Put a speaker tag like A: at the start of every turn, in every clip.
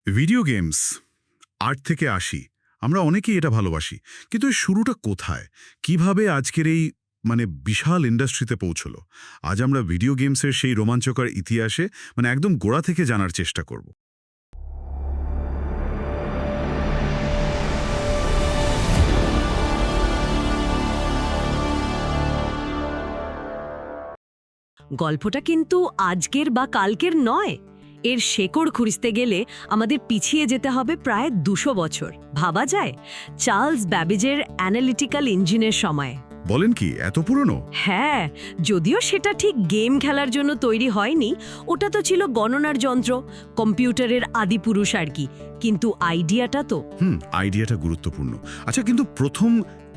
A: Video games ৮ থেকে ৮০ আমরা অনেকেই এটা ভালোবাসি, কিন্তু এর শুরুটা কোথায়? কিভাবে আজকের এই বিশাল ইন্ডাস্ট্রিতে পৌঁছলো? আজ আমরা ভিডিও গেমসের সেই রোমাঞ্চকর ইতিহাসে একদম গোড়া থেকে জানার চেষ্টা করব।
B: গল্পটা কিন্তু আজকের বা কালকের নয়। এর শেকড় খুঁজতে গেলে আমাদের পিছিয়ে যেতে হবে প্রায় ২০০ বছর। ভাবা যায় চার্লস ব্যাবেজের অ্যানালিটিক্যাল ইঞ্জিনের সময়।
A: বলেন কি, এত পুরনো?
B: হ্যাঁ, যদিও সেটা ঠিক গেম খেলার জন্য তৈরি হয়নি, ওটা তো ছিল গণনার যন্ত্র, কম্পিউটারের আদিপুরুষ আর কি। কিন্তু আইডিয়াটা তো
A: আইডিয়াটা গুরুত্বপূর্ণ। আচ্ছা, কিন্তু প্রথম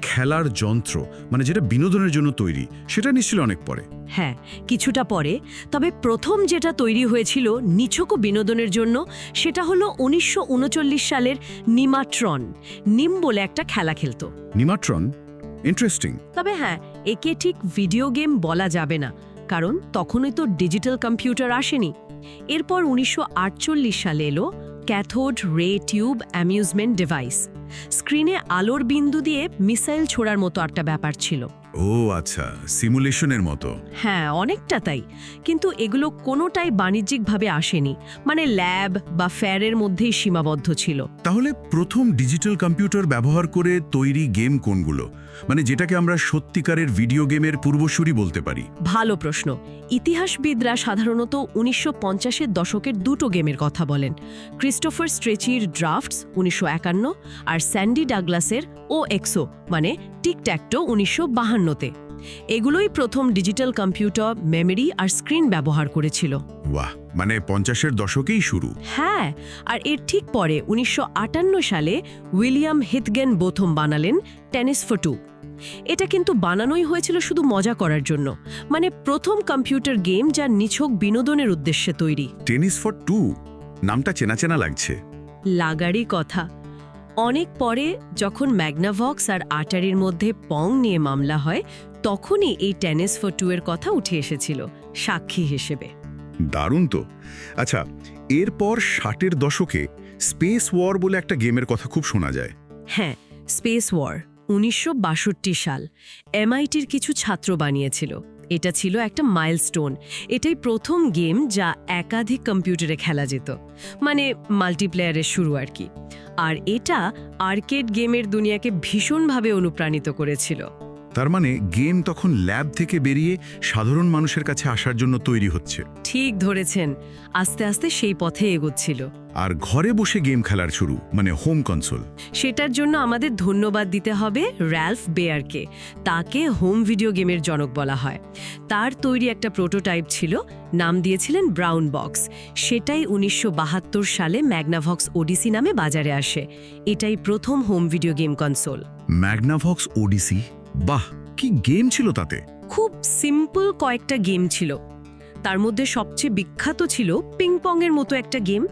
A: খেলার যন্ত্র যেটা বিনোদনের জন্য তৈরি, সেটা নিশ্চয়ই অনেক পরে।
B: হ্যাঁ, কিছুটা পরে। তবে প্রথম যেটা তৈরি হয়েছিল নিছক বিনোদনের জন্য, সেটা হলো ১৯৩৯ সালের নিমাট্রন। নিম বলে একটা খেলা খেলতো।
A: নিমাট্রন? ইন্টারেস্টিং।
B: তবে হ্যাঁ, একে ঠিক ভিডিও গেম বলা যাবে না, কারণ তখনই তো ডিজিটাল কম্পিউটার আসেনি। এরপর ১৯৪৮ সালে এলো cathode ray tube amusement device. স্ক্রিনে আলোর বিন্দু দিয়ে মিসাইল ছোড়ার মতো একটা ব্যাপার ছিল।
A: ও আচ্ছা, সিমুলেশনের মতো।
B: হ্যাঁ, অনেকটা তাই। কিন্তু এগুলো কোনোটাই বাণিজ্যিকভাবে আসেনি, ল্যাব বা ফেয়ারের মধ্যেই সীমাবদ্ধ ছিল।
A: তাহলে প্রথম ডিজিটাল কম্পিউটার ব্যবহার করে তৈরি গেম কোনগুলো, যেটাকে আমরা সত্যিকারের ভিডিও গেমের পূর্বসূরি বলতে পারি?
B: ভালো প্রশ্ন। ইতিহাসবিদরা সাধারণত ১৯৫০-এর দশকের দুটো গেমের কথা বলেন। ক্রিস্টোফার স্ট্রেচির ড্রাফটস ১৯৫১ আর স্যান্ডি ডাগলাসের ও এক্সো টিকট্যাকটো ১৯৫২-তে। এগুলোই প্রথম ডিজিটাল কম্পিউটার, মেমোরি আর স্ক্রিন ব্যবহার করেছিল।
A: বাহ, ৫০-এর দশকেই শুরু।
B: হ্যাঁ, আর এর ঠিক পরে ১৯৫৮ সালে উইলিয়াম হিথগেন বোথম বানালেন টেনিস ফর টু। এটা কিন্তু বানানোই হয়েছিল শুধু মজা করার জন্য, প্রথম কম্পিউটার গেম যা নিছক বিনোদনের উদ্দেশ্যে তৈরি।
A: টেনিস ফর টু নামটা চেনা চেনা লাগছে।
B: লাগারই কথা। অনেক পরে যখন ম্যাগনাভক্স আর আটারির মধ্যে পং নিয়ে মামলা হয়, তখনই এই টেনিস ফর টু এর কথা উঠে এসেছিল সাক্ষী হিসেবে।
A: দারুণ তো। আচ্ছা, এরপর ৬০-এর দশকে স্পেস ওয়ার বলে একটা গেমের কথা খুব শোনা যায়।
B: হ্যাঁ, স্পেস ওয়ার ১৯৬২ সাল এমআইটির কিছু ছাত্র বানিয়েছিল। এটা ছিল একটা মাইলস্টোন। এটাই প্রথম গেম যা একাধিক কম্পিউটারে খেলা যেত, মাল্টিপ্লেয়ারের শুরু আর কি। আর এটা আর্কেড গেমের দুনিয়াকে ভীষণভাবে অনুপ্রাণিত করেছিল।
A: তার গেম তখন ল্যাব থেকে বেরিয়ে সাধারণ মানুষের কাছে আসার জন্য তৈরি হচ্ছে।
B: ঠিক ধরেছেন, আস্তে আস্তে সেই পথে এগোচ্ছিল।
A: আর ঘরে বসে গেম খেলার শুরু, হোম কনসোল।
B: সেটার জন্য আমাদের ধন্যবাদ দিতে হবে র্যালফ বেয়ারকে। তাকে হোম ভিডিও গেমের জনক বলা হয়। তার তৈরি একটা প্রোটোটাইপ ছিল, নাম দিয়েছিলেন ব্রাউন বক্স। সেটাই ১৯৭২ সালে ম্যাগনাভক্স ওডিসি নামে বাজারে আসে। এটাই প্রথম হোম ভিডিও গেম কনসোল।
A: ম্যাগনাভক্স ওডিসি? বাহ, কি গেম ছিল তাতে!
B: খুব সিম্পল কয়েকটা গেম ছিল। তার মধ্যে সবচেয়ে বিখ্যাত ছিল পিং পং এর মতো একটা গেম।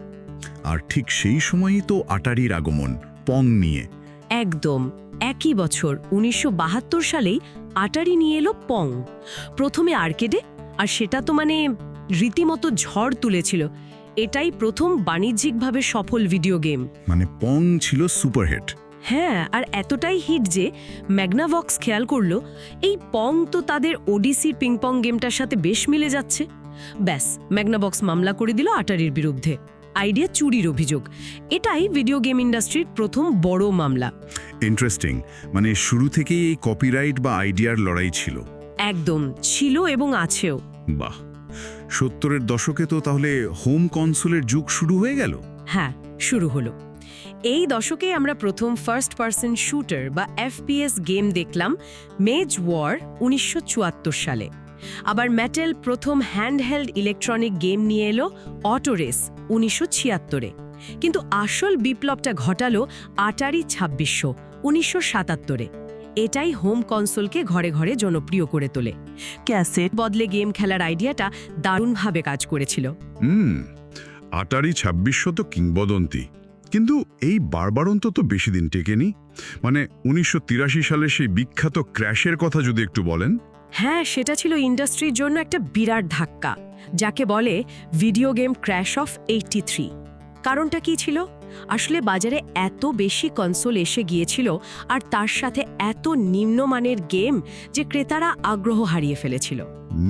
A: আর ঠিক সেই সময়ই তো আটারির আগমন পং নিয়ে।
B: একদম একই বছর ১৯৭২ সালেই আটারি নিয়ে এলো পং। প্রথমে আর্কেডে, আর সেটা তো রীতিমতো ঝড় তুলেছিল। এটাই প্রথম বাণিজ্যিকভাবে সফল ভিডিও গেম।
A: পং ছিল সুপারহিট।
B: হ্যাঁ, আর এতটাই হিট যে ম্যাগনাভক্স খেয়াল করলো এই পং তো তাদের ওডিসির পিংপং গেমটার সাথে বেশ মিলে যাচ্ছে। ব্যাস, ম্যাগনাভক্স মামলা করে দিল আটারির বিরুদ্ধে, আইডিয়া চুরির অভিযোগ। এটাই ভিডিও গেম ইন্ডাস্ট্রির প্রথম বড় মামলা।
A: ইন্টারেস্টিং, শুরু থেকেই এই কপিরাইট বা আইডিয়ার লড়াই ছিল।
B: একদম ছিল এবং আছেও।
A: বাহ, ৭০-এর দশকে তো তাহলে হোম কনসোলের যুগ শুরু হয়ে গেল।
B: হ্যাঁ, শুরু হলো। এই দশকে আমরা প্রথম ফার্স্ট পার্সন শুটার বা এফপিএস গেম দেখলাম মেজ ওয়ার ১৯৭৪ সালে। আবার ম্যাটেল প্রথম হ্যান্ডহেল্ড ইলেকট্রনিক গেম নিয়ে এলো অটো রেস ১৯৭৬-এ। কিন্তু আসল বিপ্লবটা ঘটালো আটারি ২৬০০ ১৯৭৭-এ। এটাই হোম কনসোলকে ঘরে ঘরে জনপ্রিয় করে তোলে। ক্যাসেট বদলে গেম খেলার আইডিয়াটা দারুণভাবে কাজ করেছিল।
A: আটারি ২৬০০ তো কিংবদন্তি, কিন্তু এই বারবারন্ত তো বেশি দিন টেকেনি। ১৯৮৩ সালে সেই বিখ্যাত ক্র্যাশের কথা যদি একটু বলেন।
B: হ্যাঁ, সেটা ছিল ইন্ডাস্ট্রির জন্য একটা বিরাট ধাক্কা, যাকে বলে ভিডিও গেম ক্র্যাশ অফ 83। কারণটা কি ছিল? আসলে বাজারে এত বেশি কনসোল এসে গিয়েছিল আর তার সাথে এত নিম্নমানের গেম যে ক্রেতারা আগ্রহ হারিয়ে ফেলেছিল।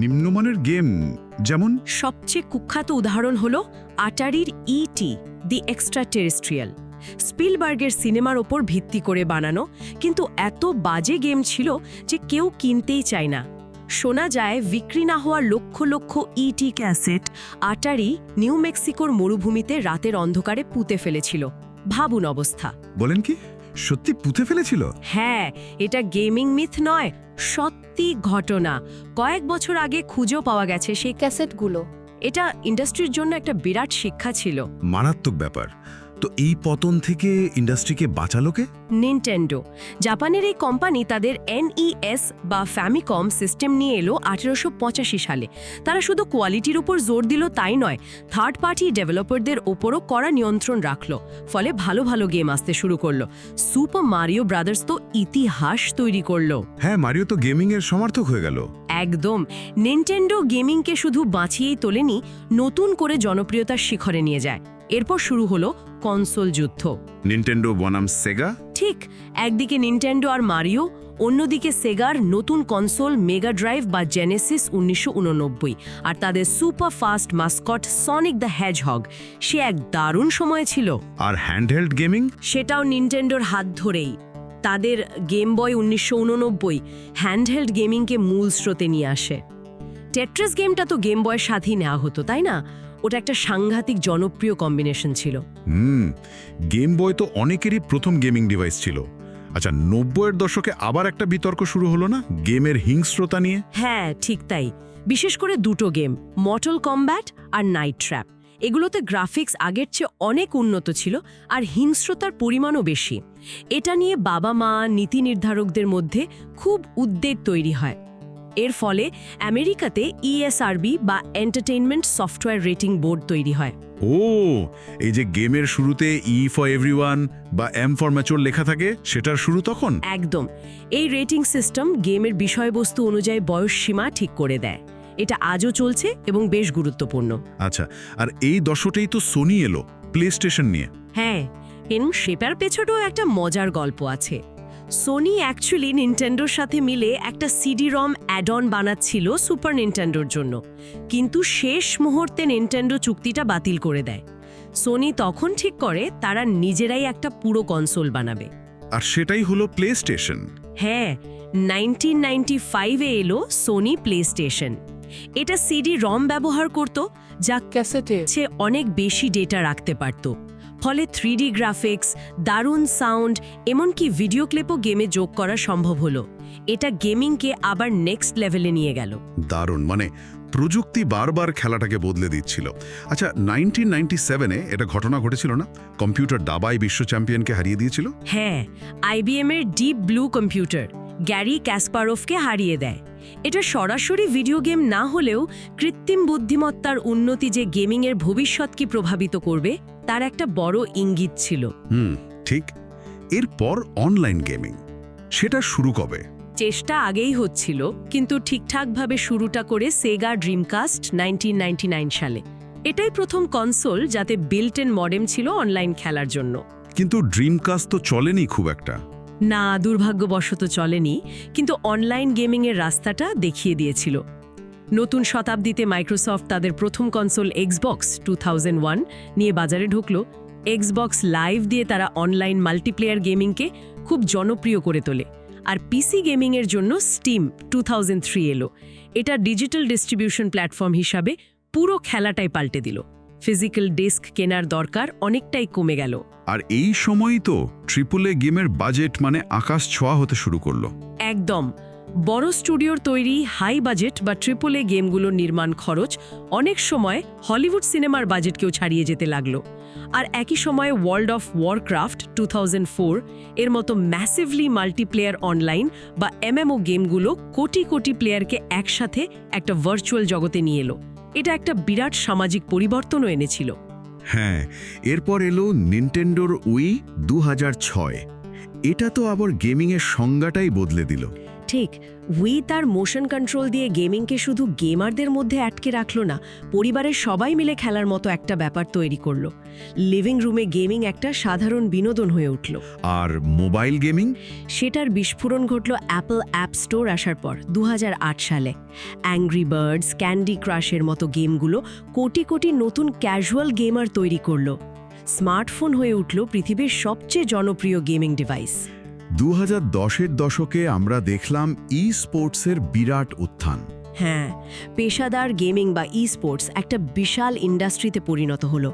A: নিম্নমানের গেম যেমন?
B: সবচেয়ে কুখ্যাত উদাহরণ হল আটারির ইটি, দি এক্সট্রা টেরেস্ট্রিয়াল। স্পিলবার্গের সিনেমার ওপর ভিত্তি করে বানানো, কিন্তু এত বাজে গেম ছিল যে কেউ কিনতেই চায় না। শোনা যায় বিক্রি না হওয়া লক্ষ লক্ষ ইটি ক্যাসেট আটারি নিউ মেক্সিকোর মরুভূমিতে রাতের অন্ধকারে পুঁতে ফেলেছিল। ভাবুন অবস্থা।
A: বলেন কি, সত্যি পুঁতে ফেলেছিল?
B: হ্যাঁ, এটা গেমিং মিথ নয়, সত্যি ঘটনা। কয়েক বছর আগে খুঁজেও পাওয়া গেছে সেই
C: ক্যাসেটগুলো।
B: এটা ইন্ডাস্ট্রির জন্য একটা বিরাট শিক্ষা ছিল।
A: মারাত্মক ব্যাপার। তো এই পতন থেকে ইন্ডাস্ট্রিকে বাঁচালো কে?
B: নিনটেন্ডো। জাপানের এই কোম্পানি তাদের NES বা ফ্যামিকম সিস্টেম নিয়ে এলো 1885 সালে। তারা শুধু কোয়ালিটির উপর জোর দিল তাই নয়, থার্ড পার্টি ডেভেলপারদের ওপরও কড়া নিয়ন্ত্রণ রাখলো। ফলে ভালো ভালো গেম আসতে শুরু করলো। সুপার মারিও ব্রাদার্স তো ইতিহাস তৈরি করলো।
A: হ্যাঁ, মারিও তো গেমিংয়ের সমার্থক হয়ে গেল।
B: একদম। নিনটেন্ডো গেমিংকে শুধু বাঁচিয়েই তোলেনি, নতুন করে জনপ্রিয়তার শিখরে নিয়ে যায়। এরপর শুরু হলো কনসোল যুদ্ধ।
A: নিনটেন্ডো বনাম সেগা?
B: ঠিক, একদিকে নিনটেন্ডো আর মারিও, অন্যদিকে সেগার নতুন কনসোল মেগা ড্রাইভ বা জেনেসিস 1989, আর তাদের super fast mascot Sonic the Hedgehog. সে এক দারুণ সময় ছিল।
A: আর হ্যান্ডহেল্ড গেমিং?
B: সেটাও নিনটেন্ডোর হাত ধরেই। তাদের গেম বয় 1989 হ্যান্ডহেল্ড গেমিংকে মূল স্রোতে নিয়ে আসে। টেট্রাস গেমটা তো গেম বয়ের সাথেই নেওয়া হতো, তাই না? ওটা একটা সাংঘাতিক জনপ্রিয় কম্বিনেশন ছিল।
A: গেম বয় তো অনেকেরই প্রথম গেমিং ডিভাইস ছিল। আচ্ছা, 90-এর দশকে আবার একটা বিতর্ক শুরু হলো না গেমের হিংস্রতা নিয়ে?
B: হ্যাঁ, ঠিক তাই। বিশেষ করে দুটো গেম, মর্টাল কম্ব্যাট আর নাইট ট্র্যাপ। এগুলোতে গ্রাফিক্স আগের চেয়ে অনেক উন্নত ছিল আর হিংস্রতার পরিমাণও বেশি। এটা নিয়ে বাবা মা, নীতি নির্ধারকদের মধ্যে খুব উদ্বেগ তৈরি হয়। এর ফলে আমেরিকাতে ESRB বা এন্টারটেইনমেন্ট সফটওয়্যার রেটিং বোর্ড তৈরি হয়।
A: ও, এই যে গেমের শুরুতে E ফর এভরিওয়ান বা M ফর ম্যাচুর লেখা থাকে, সেটার শুরু তখন?
B: একদম। এই রেটিং সিস্টেম গেমের বিষয়বস্তু অনুযায়ী বয়স সীমা ঠিক করে দেয়। এটা আজও চলছে এবং বেশ গুরুত্বপূর্ণ।
A: আচ্ছা, আর এই দশকেই তো সোনি এলো প্লে স্টেশন নিয়ে।
B: হ্যাঁ, এবং সেটার পেছনেও একটা মজার গল্প আছে। সোনি অ্যাকচুয়ালি নিনটেন্ডোর সাথে মিলে একটা CD-ROM অ্যাড-অন বানাচ্ছিল সুপার নিনটেন্ডোর জন্য, কিন্তু শেষ মুহূর্তে নিনটেন্ডো চুক্তিটা বাতিল করে দেয়। সোনি তখন ঠিক করে তারা নিজেরাই একটা পুরো কনসোল বানাবে।
A: আর সেটাই হলো প্লে স্টেশন।
B: হ্যাঁ, 1995-এ এলো সোনি প্লে স্টেশন। এটা CD-ROM ব্যবহার করত, যা
C: ক্যাসেটে
B: সে অনেক বেশি ডেটা রাখতে পারত। ফলে 3D গ্রাফিক্স, দারুণ সাউন্ড, এমনকি ভিডিও ক্লিপও গেমে যোগ করা সম্ভব হলো। এটা গেমিংকে আবার নেক্সট লেভেলে নিয়ে গেল।
A: দারুণ, মানে প্রযুক্তি বারবার খেলাটাকে বদলে দিচ্ছিল। আচ্ছা, 1997-এ এটা ঘটনা ঘটেছিল না? কম্পিউটার দাবায় বিশ্ব চ্যাম্পিয়নকে হারিয়ে দিয়েছিল।
B: হ্যাঁ, IBM-এর ডিপ ব্লু কম্পিউটার গ্যারি ক্যাসপারোভকে হারিয়ে দেয়। এটা সরাসরি ভিডিও গেম না হলেও কৃত্রিম বুদ্ধিমত্তার উন্নতি যে গেমিংয়ের ভবিষ্যৎকে প্রভাবিত করবে তার একটা বড় ইঙ্গিত ছিল।
A: ঠিক। এরপর অনলাইন গেমিং, সেটা শুরু কবে?
B: চেষ্টা আগেই হচ্ছিল, কিন্তু ঠিকঠাকভাবে শুরুটা করে সেগা ড্রিমকাস্ট 1999 সালে। এটাই প্রথম কনসোল যাতে বিল্ট ইন মডেম ছিল অনলাইন খেলার জন্য।
A: কিন্তু ড্রিমকাস্ট তো চলেনি খুব একটা।
B: না, দুর্ভাগ্যবশত চলেনি, কিন্তু অনলাইন গেমিংয়ের রাস্তাটা দেখিয়ে দিয়েছিল। নতুন শতাব্দীতে মাইক্রোসফট তাদের প্রথম কনসোল এক্সবক্স 2001 নিয়ে বাজারে ঢুকলো। এক্সবক্স লাইভ দিয়ে তারা অনলাইন মাল্টিপ্লেয়ার গেমিংকে খুব জনপ্রিয় করে তোলে। আর পিসি গেমিংয়ের জন্য স্টিম 2003 এলো। এটা ডিজিটাল ডিস্ট্রিবিউশন প্ল্যাটফর্ম হিসাবে পুরো খেলাটাই পাল্টে দিল। ফিজিক্যাল ডিস্ক কেনার দরকার অনেকটাই কমে গেল।
A: আর এই সময়ই তো AAA গেমের বাজেট মানে আকাশ ছোঁয়া হতে শুরু করলো।
B: একদম। বড় স্টুডিওর তৈরি হাই বাজেট বা AAA গেমগুলোর নির্মাণ খরচ অনেক সময় হলিউড সিনেমার বাজেটকেও ছাড়িয়ে যেতে লাগলো। আর একই সময়ে ওয়ার্ল্ড অফ ওয়ারক্রাফট 2004 এর মতো ম্যাসিভলি মাল্টিপ্লেয়ার অনলাইন বা MMO গেমগুলো কোটি কোটি প্লেয়ারকে একসাথে একটা ভার্চুয়াল জগতে নিয়ে এলো। এটা একটা বিরাট সামাজিক পরিবর্তনও এনেছিল।
A: হ্যাঁ, এরপর এলো নিনটেন্ডোর উই 2006। এটা তো আবার গেমিংয়ের সংজ্ঞাটাই বদলে দিল।
B: ঠিক, উই তার মোশন কন্ট্রোল দিয়ে গেমিংকে শুধু গেমারদের মধ্যে আটকে রাখলো না, পরিবারের সবাই মিলে খেলার মতো একটা ব্যাপার তৈরি করলো। লিভিং রুমে গেমিং একটা সাধারণ বিনোদন হয়ে উঠল।
A: আর মোবাইল গেমিং?
B: সেটার বিস্ফোরণ ঘটল অ্যাপল অ্যাপ স্টোর আসার পর 2008 সালে। অ্যাংরি বার্ডস, ক্যান্ডি ক্রাশের মতো গেমগুলো কোটি কোটি নতুন ক্যাজুয়াল গেমার তৈরি করলো। স্মার্টফোন হয়ে উঠল পৃথিবীর সবচেয়ে জনপ্রিয় গেমিং ডিভাইস।
A: 2010-এর দশকে আমরা দেখলাম ই স্পোর্টসের বিরাট উত্থান।
B: হ্যাঁ, পেশাদার গেমিং বা ই স্পোর্টস একটা বিশাল ইন্ডাস্ট্রিতে পরিণত হলো।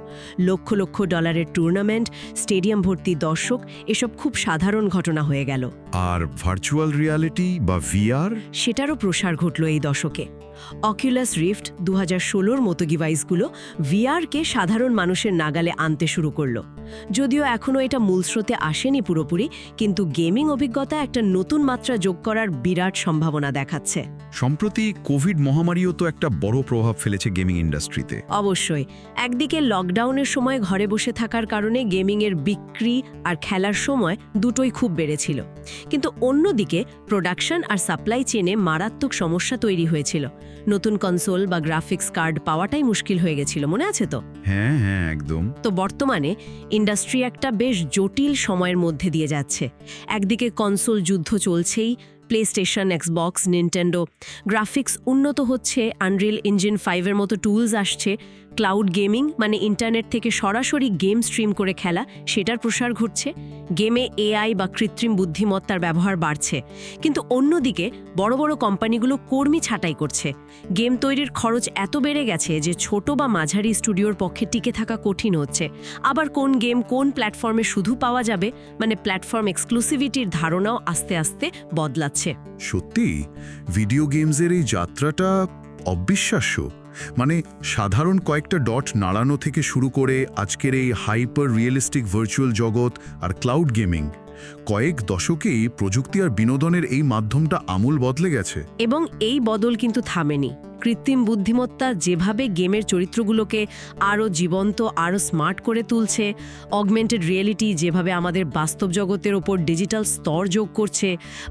B: লক্ষ লক্ষ ডলারের টুর্নামেন্ট, স্টেডিয়াম ভর্তি দর্শক, এসব খুব সাধারণ ঘটনা হয়ে গেল।
A: আর ভার্চুয়াল রিয়ালিটি বা ভিআর?
B: সেটারও প্রসার ঘটল এই দশকে। অকিউলাস রিফট 2016-র মতো ডিভাইসগুলো ভিআরকে সাধারণ মানুষের নাগালে আনতে শুরু করলো। যদিও এখনও এটা মূল স্রোতে আসেনি পুরোপুরি, কিন্তু গেমিং অভিজ্ঞতা একটা নতুন মাত্রা যোগ করার বিরাট সম্ভাবনা দেখাচ্ছে।
A: সম্প্রতি কোভিড মহামারীও তো একটা বড় প্রভাব ফেলেছে গেমিং ইন্ডাস্ট্রিতে।
B: অবশ্যই, একদিকে লকডাউনের সময় ঘরে বসে থাকার কারণে গেমিংয়ের বিক্রি আর খেলার সময় দুটোই খুব বেড়েছিল, কিন্তু অন্যদিকে প্রোডাকশন আর সাপ্লাই চেনে মারাত্মক সমস্যা তৈরি হয়েছিল। নতুন কনসোল বা গ্রাফিক্স কার্ড পাওয়াটাই মুশকিল হয়ে গেছিল, মনে আছে তো?
A: হ্যাঁ হ্যাঁ, একদম।
B: তো বর্তমানে ইন্ডাস্ট্রি একটা বেশ জটিল সময়ের মধ্যে দিয়ে যাচ্ছে। একদিকে কনসোল যুদ্ধ চলছেই, প্লেস্টেশন, এক্সবক্স, নিনটেন্ডো, গ্রাফিক্স উন্নত হচ্ছে, আনরিল ইঞ্জিন 5-এর মতো টুলস আসছে, ক্লাউড গেমিং মানে ইন্টারনেট থেকে সরাসরি গেম স্ট্রিম করে খেলা, সেটার প্রসার ঘটছে। গেমে এআই বা কৃত্রিম বুদ্ধিমত্তার ব্যবহার বাড়ছে। কিন্তু অন্যদিকে বড় বড় কোম্পানিগুলো কর্মী ছাঁটাই করছে। গেম তৈরির খরচ এত বেড়ে গেছে যে ছোট বা মাঝারি স্টুডিওর পক্ষে টিকে থাকা কঠিন হচ্ছে। আবার কোন গেম কোন প্ল্যাটফর্মে শুধু পাওয়া যাবে, মানে প্ল্যাটফর্ম এক্সক্লুসিভিটির ধারণাও আস্তে আস্তে বদলাচ্ছে।
A: সত্যি ভিডিও গেমসের এই যাত্রাটা অবিশ্বাস্য। মানে সাধারণ কয়েকটা ডট নাড়ানো থেকে শুরু করে আজকের এই হাইপার রিয়েলিস্টিক ভার্চুয়াল জগৎ আর ক্লাউড গেমিং, কয়েক দশকেই প্রযুক্তি আর বিনোদনের এই মাধ্যমটা আমূল বদলে গেছে।
B: এবং এই বদল কিন্তু থামেনি। কৃত্রিম বুদ্ধিমত্তা যেভাবে গেমের চরিত্রগুলোকে আরও জীবন্ত, আরও স্মার্ট করে তুলছে, অগমেন্টেড রিয়েলিটি যেভাবে আমাদের বাস্তব জগতের ওপর ডিজিটাল স্তর যোগ করছে,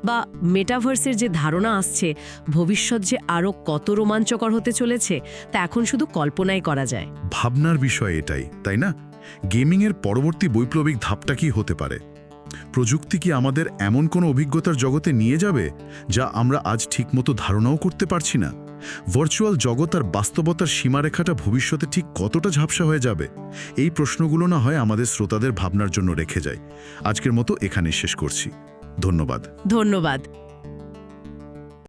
B: বা মেটাভার্সের যে ধারণা আসছে, ভবিষ্যৎ যে আরও কত রোমাঞ্চকর হতে চলেছে তা এখন শুধু কল্পনাই করা যায়।
A: ভাবনার বিষয় এটাই, তাই না? গেমিংয়ের পরবর্তী বৈপ্লবিক ধাপটা কি হতে পারে? প্রযুক্তি কি আমাদের এমন কোনো অভিজ্ঞতার জগতে নিয়ে যাবে যা আমরা আজ ঠিকমতো ধারণাও করতে পারছি না? ভার্চুয়াল জগৎ আর বাস্তবতার সীমারেখাটা ভবিষ্যতে ঠিক কতটা ঝাপসা হয়ে যাবে? এই প্রশ্নগুলো না হয় আমাদের শ্রোতাদের ভাবনার জন্য রেখে যায়। আজকের মতো এখানে শেষ করছি। ধন্যবাদ।
B: ধন্যবাদ।